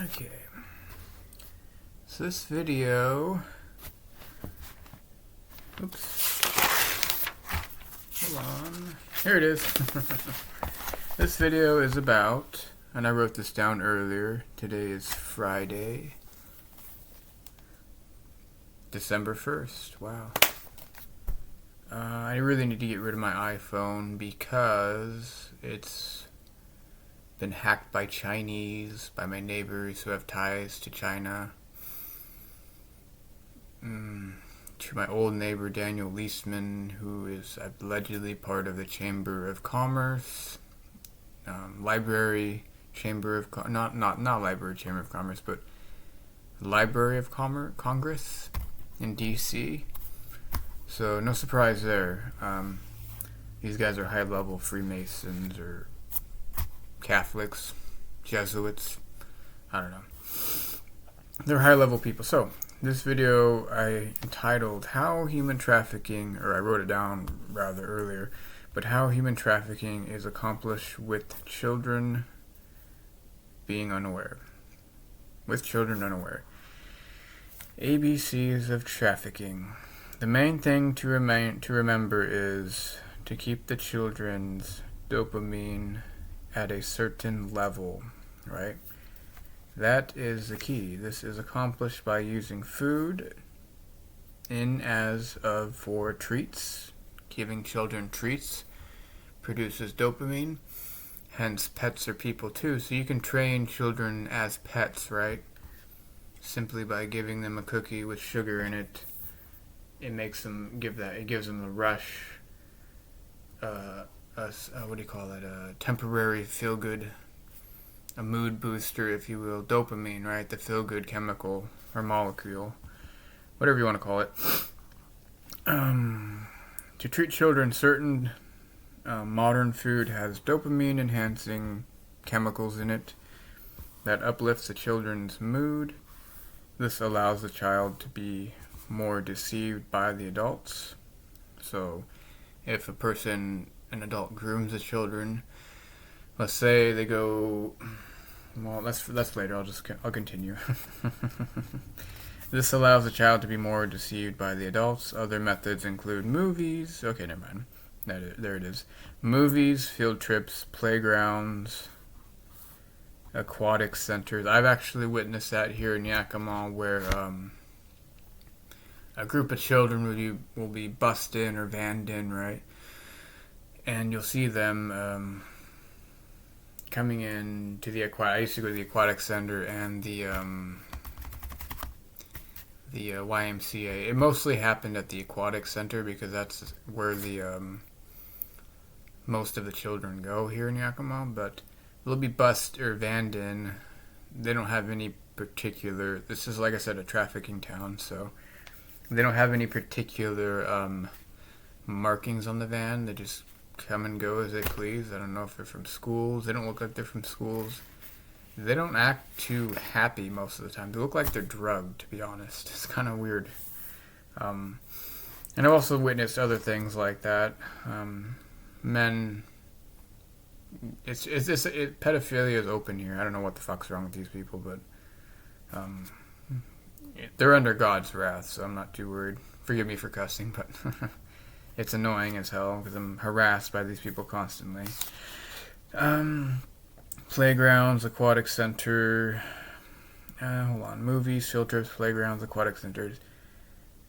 Okay. So this video... Oops. Hold on. Here it is. This video is about, and I wrote this down earlier, today is Friday, December 1st. Wow. I really need to get rid of my iPhone because it's been hacked by Chinese, by my neighbors who have ties to China. To my old neighbor Daniel Leisman, who is allegedly part of the Chamber of Commerce, Library Chamber of not Library Chamber of Commerce, but Library of Congress in D.C. So no surprise there. These guys are high-level Freemasons or Catholics, Jesuits. I don't know. They're high-level people. So this video I entitled How Human Trafficking, or I wrote it down rather earlier, but how human trafficking is accomplished with children being unaware. With children unaware. ABCs of trafficking. The main thing to remember is to keep the children's dopamine at a certain level, right? That is the key. This is accomplished by using food for treats. Giving children treats produces dopamine. Hence, pets are people too. So you can train children as pets, right? Simply by giving them a cookie with sugar in it. It gives them a rush. What do you call it? A temporary feel-good, a mood booster, if you will. Dopamine, right? The feel-good chemical or molecule, whatever you want to call it. To treat children, certain modern food has dopamine-enhancing chemicals in it that uplifts the children's mood. This allows the child to be more deceived by the adults. So if an adult grooms the children, let's say they go, well, that's later, I'll continue. This allows the child to be more deceived by the adults. Other methods include movies. Okay, never mind. There it is. Movies, field trips, playgrounds, aquatic centers. I've actually witnessed that here in Yakima, where a group of children will be bussed in or vanned in, right? And you'll see them coming in to the aquatic. I used to go to the aquatic center and the YMCA. It mostly happened at the aquatic center because that's where the most of the children go here in Yakima. But they'll be bussed or vanned in. They don't have any particular. This is, like I said, a trafficking town, so they don't have any particular markings on the van. They just come and go as they please. I don't know if they're from schools. They don't look like they're from schools. They don't act too happy most of the time. They look like they're drugged, to be honest. It's kind of weird. And I've also witnessed other things like that. Men... pedophilia is open here. I don't know what the fuck's wrong with these people, but... they're under God's wrath, so I'm not too worried. Forgive me for cussing, but... it's annoying as hell because I'm harassed by these people constantly. Playgrounds, aquatic center. Movies, field trips, playgrounds, aquatic centers.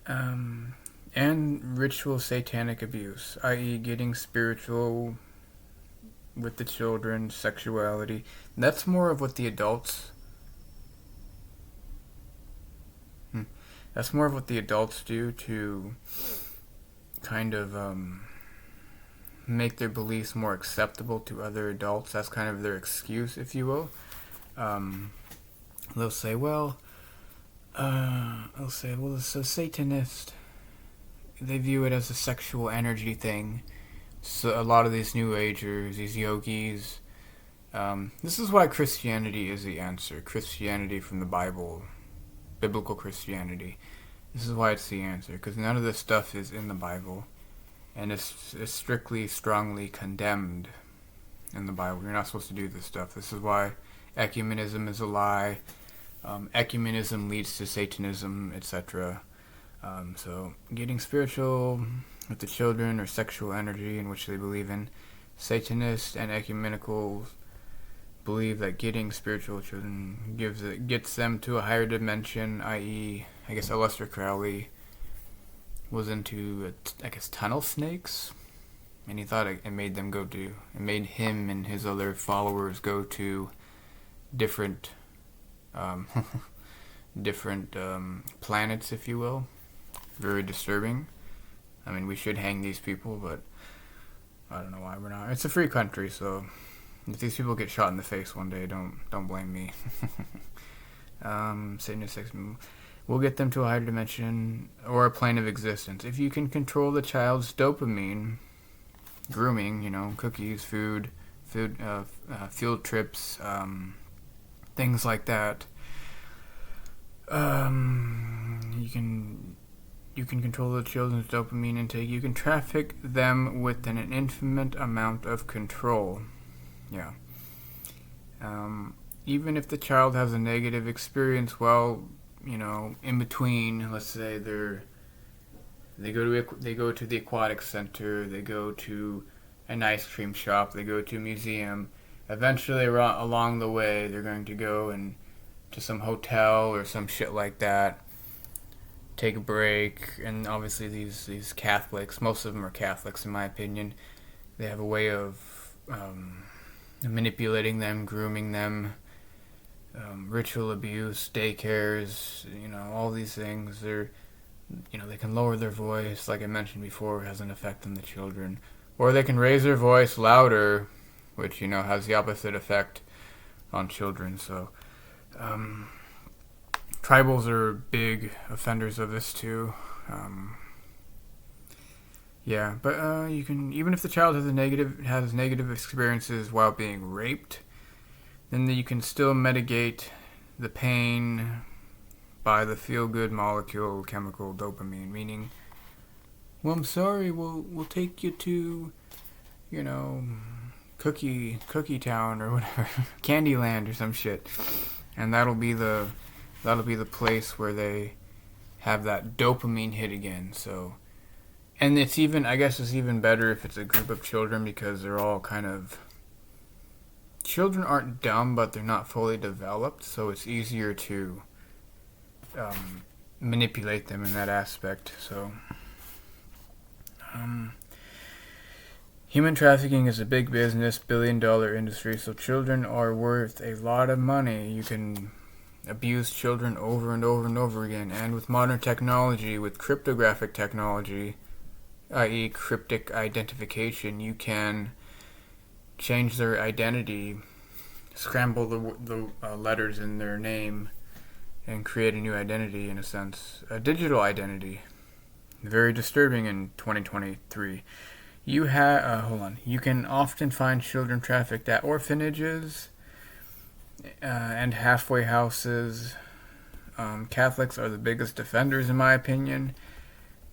And ritual satanic abuse, i.e. getting spiritual with the children, sexuality. That's more of what the adults... That's more of what the adults do to kind of make their beliefs more acceptable to other adults. That's kind of their excuse, if you will. They'll say, it's a Satanist. They view it as a sexual energy thing. So a lot of these New Agers, these yogis, this is why Christianity is the answer. Christianity from the Bible, biblical Christianity. This is why it's the answer, because none of this stuff is in the Bible, and it's strictly, strongly condemned in the Bible. You're not supposed to do this stuff. This is why ecumenism is a lie. Ecumenism leads to Satanism, etc. So getting spiritual with the children or sexual energy in which they believe in. Satanists and ecumenical believe that getting spiritual children gets them to a higher dimension, i.e., I guess Aleister Crowley was into, I guess, tunnel snakes, and he thought it made him and his other followers go to different, um, different planets, if you will. Very disturbing. I mean, we should hang these people, but I don't know why we're not. It's a free country, so if these people get shot in the face one day, don't blame me. Satanistic, we'll get them to a higher dimension or a plane of existence. If you can control the child's dopamine, grooming, cookies, food, field trips, things like that. You can control the children's dopamine intake. You can traffic them with an infinite amount of control. Yeah. Even if the child has a negative experience, in between, let's say they go to the aquatic center, they go to an ice cream shop, they go to a museum. Eventually, along the way, they're going to go to some hotel or some shit like that, take a break. And obviously these Catholics, most of them are Catholics in my opinion, they have a way of manipulating them, grooming them, ritual abuse, daycares, all these things. They can lower their voice, like I mentioned before, has an effect on the children. Or they can raise their voice louder, which, has the opposite effect on children. So, tribals are big offenders of this too. But you can, even if the child has negative experiences while being raped, then you can still mitigate the pain by the feel-good molecule chemical dopamine. Meaning, well, I'm sorry, we'll take you to, Cookie Town or whatever, Candyland or some shit, and that'll be the place where they have that dopamine hit again. So, and it's even better if it's a group of children, because they're all children aren't dumb, but they're not fully developed, so it's easier to manipulate them in that aspect. So, human trafficking is a big business, billion-dollar industry, so children are worth a lot of money. You can abuse children over and over and over again, and with modern technology, with cryptographic technology, i.e. cryptic identification, you can change their identity, scramble the letters in their name, and create a new identity, in a sense, a digital identity. Very disturbing in 2023. You can often find children trafficked at orphanages and halfway houses. Catholics are the biggest offenders, in my opinion,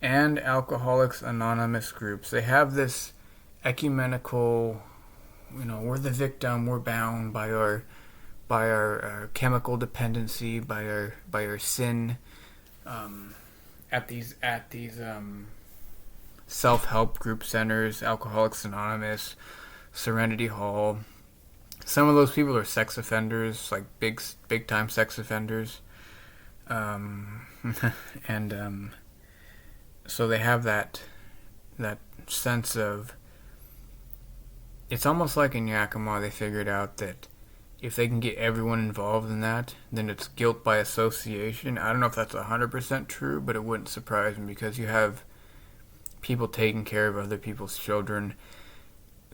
and Alcoholics Anonymous groups. They have this ecumenical, we're the victim, we're bound by our chemical dependency, by our sin. At these self-help group centers, Alcoholics Anonymous, Serenity Hall. Some of those people are sex offenders, like big time sex offenders, and so they have that sense of. It's almost like in Yakima, they figured out that if they can get everyone involved in that, then it's guilt by association. I don't know if that's 100% true, but it wouldn't surprise me, because you have people taking care of other people's children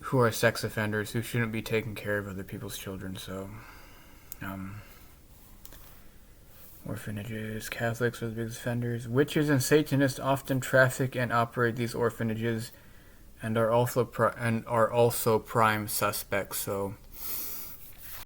who are sex offenders who shouldn't be taking care of other people's children. So, orphanages, Catholics are the biggest offenders. Witches and Satanists often traffic and operate these orphanages, and are also prime suspects. So,